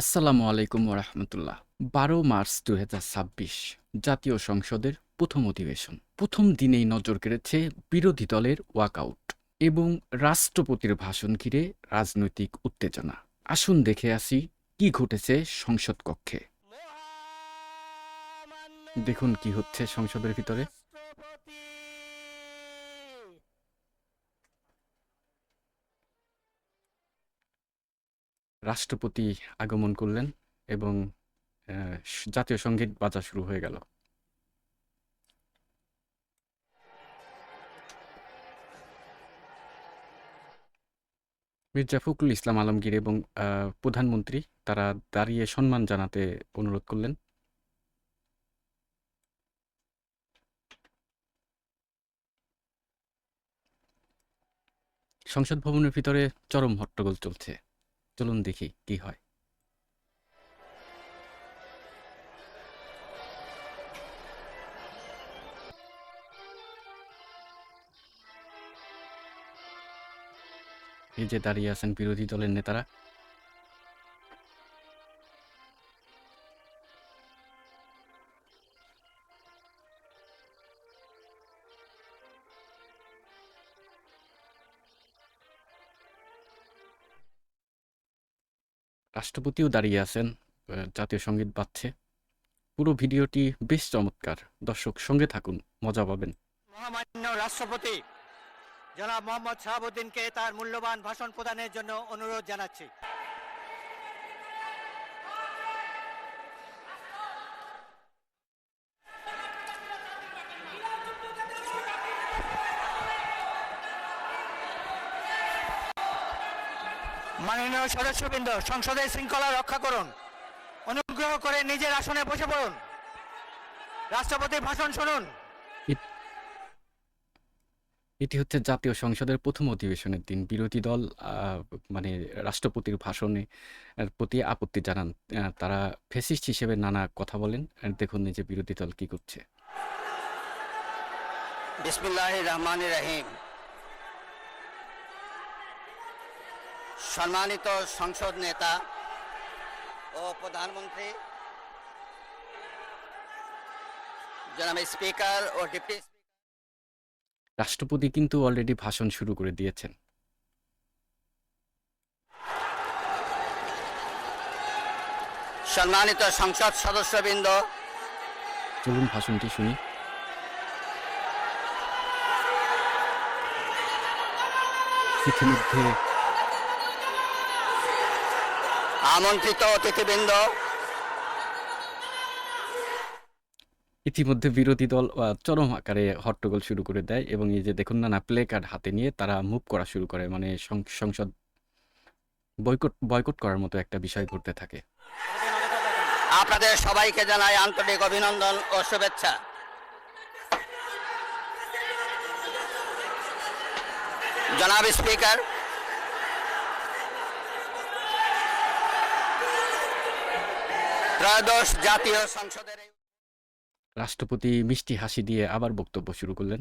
আসসালামু আলাইকুম ওরহমতুল্লাহ। ১২ মার্চ ২০২৬ জাতীয় সংসদের প্রথম অধিবেশন। প্রথম দিনেই নজর কেড়েছে বিরোধী দলের ওয়াকআউট এবং রাষ্ট্রপতির ভাষণ ঘিরে রাজনৈতিক উত্তেজনা। আসুন দেখে আসি কি ঘটেছে সংসদ কক্ষে। দেখুন কি হচ্ছে সংসদের ভিতরে। রাষ্ট্রপতি আগমন করলেন এবং জাতীয় সঙ্গীত বাজা শুরু হয়ে গেল। মির্জা ফখরুল ইসলাম আলমগীর এবং প্রধানমন্ত্রী তারা দাঁড়িয়ে সম্মান জানাতে অনুরোধ করলেন। সংসদ ভবনের ভিতরে চরম হট্টগোল চলছে। চলুন দেখি কি হয়। এই যে দাঁড়িয়ে আছেন বিরোধী দলের নেতারা। রাষ্ট্রপতিও দাঁড়িয়ে আছেন, জাতীয় সঙ্গীত বাজছে। পুরো ভিডিওটি বেশ চমৎকার। দর্শক সঙ্গে থাকুন, মজা পাবেন। মহামান্য রাষ্ট্রপতি জনাব মোহাম্মদ শাহাবুদ্দিনকে তার মূল্যবান ভাষণ প্রদানের জন্য অনুরোধ জানাচ্ছি। মাননীয় সদস্যবৃন্দ, সংসদের শৃঙ্খলা রক্ষা করুন। অনুগ্রহ করে নিজের আসনে বসে পড়ুন। রাষ্ট্রপতির ভাষণ শুনুন। এটি হচ্ছে জাতীয় সংসদের প্রথম অধিবেশনের দিন। বিরোধী দল মানে রাষ্ট্রপতির ভাষণে প্রতি আপত্তি জানান। তারা ফ্যাসিস্ট হিসেবে নানা কথা বলেন। দেখুন এই যে বিরোধী দল কি করছে। বিসমিল্লাহির রহমানির রহিম। সম্মানিত সংসদ নেতা ও প্রধানমন্ত্রী, জনাব স্পিকার ও ডিপ্টি রাষ্ট্রপতি কিন্তু অলরেডি ভাষণ শুরু করে দিয়েছেন। সম্মানিত সংসদ সদস্যবৃন্দ, চলুন ভাষণটি শুনি। ইতিমধ্যে আমন্ত্রিত অতিথিবৃন্দ, ইতিমধ্যে বিরোধী দল চরম আকারে হট্টগোল শুরু করে দেয় এবং এই যে দেখুন না প্লে কার্ড হাতে নিয়ে তারা মুভ করা শুরু করে, মানে সংসদ বয়কট করার মতো একটা বিষয় ঘটতে থাকে। আপনাদের সবাইকে জানাই আন্তরিক অভিনন্দন ও শুভেচ্ছা। জনাব স্পিকার, ত্রয়োদশ জাতীয় সংসদের রাষ্ট্রপতি মিষ্টি হাসি দিয়ে আবার বক্তব্য শুরু করলেন।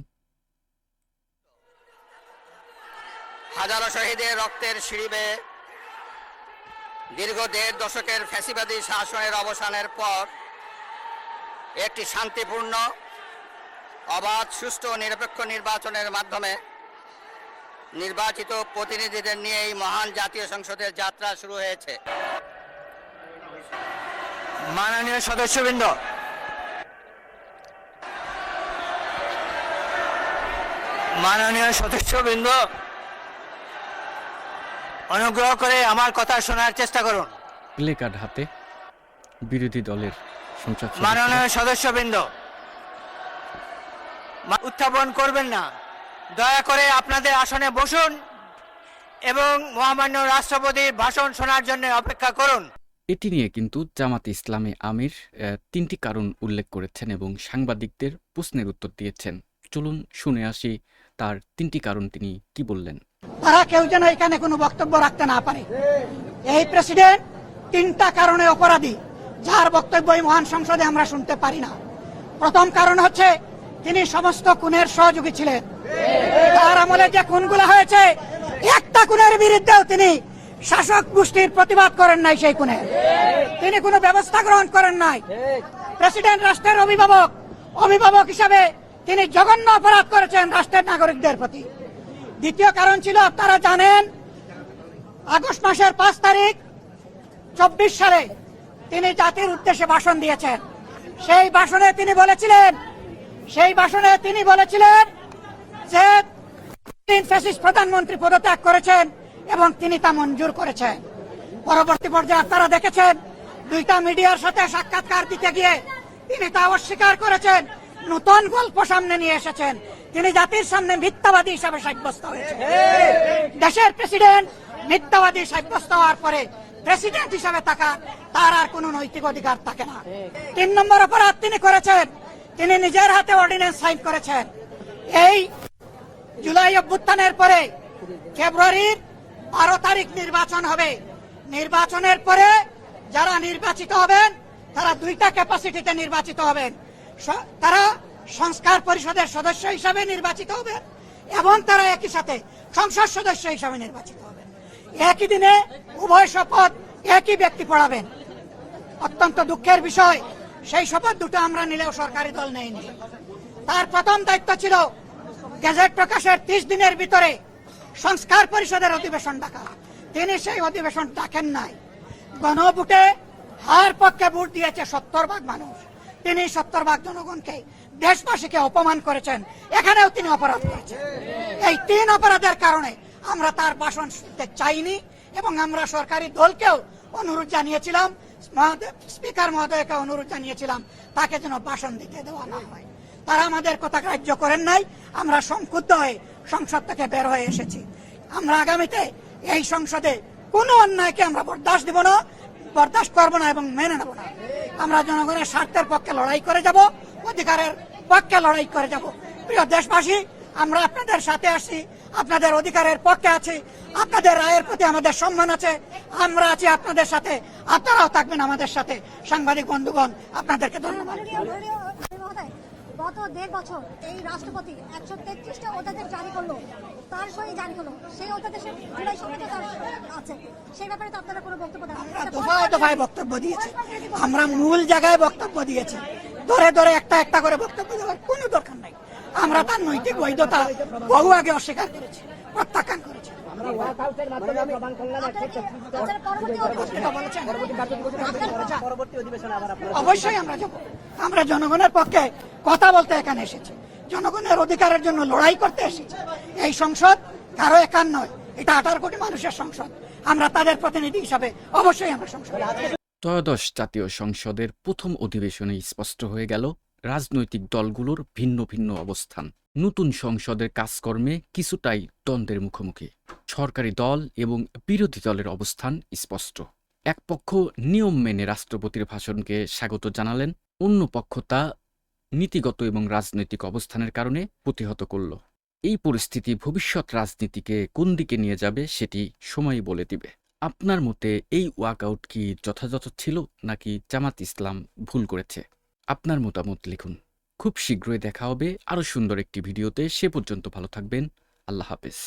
হাজারো শহীদের রক্তের সিঁড়ি বেয়ে দীর্ঘ ১.৫ দশকের ফ্যাসিবাদী শাসনের অবসানের পর একটি শান্তিপূর্ণ, অবাধ, সুষ্ঠু ও নিরপেক্ষ নির্বাচনের মাধ্যমে নির্বাচিত প্রতিনিধিদের নিয়ে এই মহান জাতীয় সংসদের যাত্রা শুরু হয়েছে। মাননীয় সদস্যবৃন্দ, অনুগ্রহ করে আমার কথা শোনার চেষ্টা করুন। প্লে কার্ড হাতে বিরোধী দলের সংসদ মাননীয় সদস্যবৃন্দ, উত্থাপন করবেন না। দয়া করে আপনাদের আসনে বসুন এবং মহামান্য রাষ্ট্রপতির ভাষণ শোনার জন্য অপেক্ষা করুন। এটি নিয়ে কিন্তু জামাতে ইসলামে আমির ৩টি কারণ উল্লেখ করেছেন এবং সাংবাদিকদের প্রশ্নের উত্তর দিয়েছেন। চলুন শুনে আসি তার 3টি কারণ তিনি কি বললেন। তারা কেউ যেন এখানে কোনো বক্তব্য রাখতে না পারে। এই প্রেসিডেন্ট 3টা কারণে অপরাধী, যার বক্তব্য এই মহান সংসদে আমরা শুনতে পারি না। প্রথম কারণ হচ্ছে তিনি সমস্ত খুনের সহযোগী ছিলেন। তার আমলে যে খুনগুলো হয়েছে, একটা খুনের বিরুদ্ধেও তিনি শাসক গোষ্ঠীর প্রতিবাদ করেন নাই সেই খুনে, তিনি কোনো ব্যবস্থা গ্রহণ করেন নাই। প্রেসিডেন্ট রাষ্ট্রের অভিভাবক হিসাবে তিনি জঘন্য অপরাধ করেছেন রাষ্ট্রের নাগরিকদের প্রতি। দ্বিতীয় কারণ ছিল, আপনারা জানেন, আগস্ট মাসের 5 তারিখ 24 সালে তিনি জাতির উদ্দেশ্যে ভাষণ দিয়েছেন। সেই ভাষণে তিনি বলেছিলেন যে তিন ফ্যাসিস্ট প্রধানমন্ত্রী পদত্যাগ করেছেন এবং তিনি তা মঞ্জুর করেছেন। পরবর্তী পর্যায়ে আপনারা দেখেছেন, 2টা মিডিয়ার সাথে সাক্ষাৎকার দিতে গিয়ে তিনি তা অস্বীকার করেছেন, নতুন গল্প সামনে নিয়ে এসেছেন। তিনি জাতির সামনে মিথ্যাবাদী হিসাবে সাব্যস্ত হয়েছে। দেশের প্রেসিডেন্ট মিথ্যাবাদী সাব্যস্ত হওয়ার পরে প্রেসিডেন্ট হিসাবে তার আর কোনো নৈতিক অধিকার থাকে না। 3 নম্বর অপরাধ তিনি করেছেন, তিনি নিজের হাতে অর্ডিন্যান্স সাইন করেছেন। এই জুলাই অভ্যুত্থানের পরে ফেব্রুয়ারির 12 তারিখ নির্বাচন হবে। নির্বাচনের পরে যারা নির্বাচিত হবেন তারা 2টা ক্যাপাসিটিতে নির্বাচিত হবেন। তারা সংস্কার পরিষদের সদস্য হিসাবে নির্বাচিত হবেন এবং তারা একই সাথে সংসদ সদস্য হিসাবে নির্বাচিত হবেন। একই দিনে উভয় শপথ একই ব্যক্তি পড়াবেন। অত্যন্ত দুঃখের বিষয়, সেই শপথ দুটো আমরা নিলেও সরকারি দল নেয়নি। তার প্রথম দায়িত্ব ছিল গেজেট প্রকাশের 30 দিনের ভিতরে সংস্কার পরিষদের অধিবেশন ডাকা। তিনি সেই অধিবেশন ডাকেন নাই। গণভোটে হার পক্ষে ভোট দিয়েছে 70% মানুষ। তিনি 70% জনগণকে, দেশবাসীকে অপমান করেছেন। এখানেও তিনি অপরাধ করেছেন। এই 3 অপরাধের কারণে আমরা তার ভাষণ শুনতে চাইনি এবং আমরা সরকারি দলকেও অনুরোধ জানিয়েছিলাম, স্পিকার মহোদয়কে অনুরোধ জানিয়েছিলাম তাকে যেন ভাষণ দিতে দেওয়া না হয়। তারা আমাদের কথা গ্রাহ্য করেন নাই। আমরা সংক্ষুব্ধ হয়ে সংসদ থেকে বের হয়ে এসেছি। আমরা আগামীতে এই সংসদে কোনো অন্যায়কে আমরা বরদাস্ত করব না এবং মেনে নেব না। আমরা জনগণের স্বার্থের পক্ষে লড়াই করে যাব, অধিকারের পক্ষে লড়াই করে যাব। প্রিয় দেশবাসী, আমরা আপনাদের সাথে আছি, আপনাদের অধিকারের পক্ষে আছি, আপনাদের রায়ের প্রতি আমাদের সম্মান আছে। আমরা আছি আপনাদের সাথে, আপনারাও থাকবেন আমাদের সাথে। সাংবাদিক বন্ধুগণ, আপনাদেরকে ধন্যবাদ। গত 1.5 বছর এই রাষ্ট্রপতি 133টা অধ্যাদেশ জারি করলো, তার সই জারি করলো। সেই অধ্যাদেশে জুলাই সমঝোতা আছে, সেই ব্যাপারে তো আপনারা কোনো বক্তব্য দেন? দফায় দফায় বক্তব্য দিয়েছি, আমরা মূল জায়গায় বক্তব্য দিয়েছি। ধরে ধরে একটা করে বক্তব্য দেওয়ার কোনো দরকার নাই। আমরা তার নৈতিক বৈধতা বহু আগে অস্বীকার করেছি, প্রত্যাখ্যান করেছি। অবশ্যই আমরা যাব। আমরা জনগণের পক্ষে কথা বলতে এখানে এসেছি, জনগণের অধিকারের জন্য লড়াই করতে এসেছি। এই সংসদ কারো একার নয়, এটা 18 কোটি মানুষের সংসদ। আমরা তাদের প্রতিনিধি হিসাবে অবশ্যই আমরা সংসদ। ত্রয়োদশ জাতীয় সংসদের প্রথম অধিবেশনে স্পষ্ট হয়ে গেল রাজনৈতিক দলগুলোর ভিন্ন ভিন্ন অবস্থান। নতুন সংসদের কাজকর্মে কিছুটাই দ্বন্দ্বের মুখোমুখি। সরকারি দল এবং বিরোধী দলের অবস্থান স্পষ্ট। এক পক্ষ নিয়ম মেনে রাষ্ট্রপতির ভাষণকে স্বাগত জানালেন, অন্য পক্ষ তা নীতিগত এবং রাজনৈতিক অবস্থানের কারণে প্রতিহত করল। এই পরিস্থিতি ভবিষ্যৎ রাজনীতিকে কোন দিকে নিয়ে যাবে সেটি সময়ই বলে দিবে। আপনার মতে এই ওয়াকআউট কি যথাযথ ছিল নাকি জামাত ইসলাম ভুল করেছে? আপনার মতামত লিখুন। খুব শীঘ্রই দেখা হবে আরও সুন্দর একটি ভিডিওতে। সে পর্যন্ত ভালো থাকবেন। আল্লাহ হাফেজ।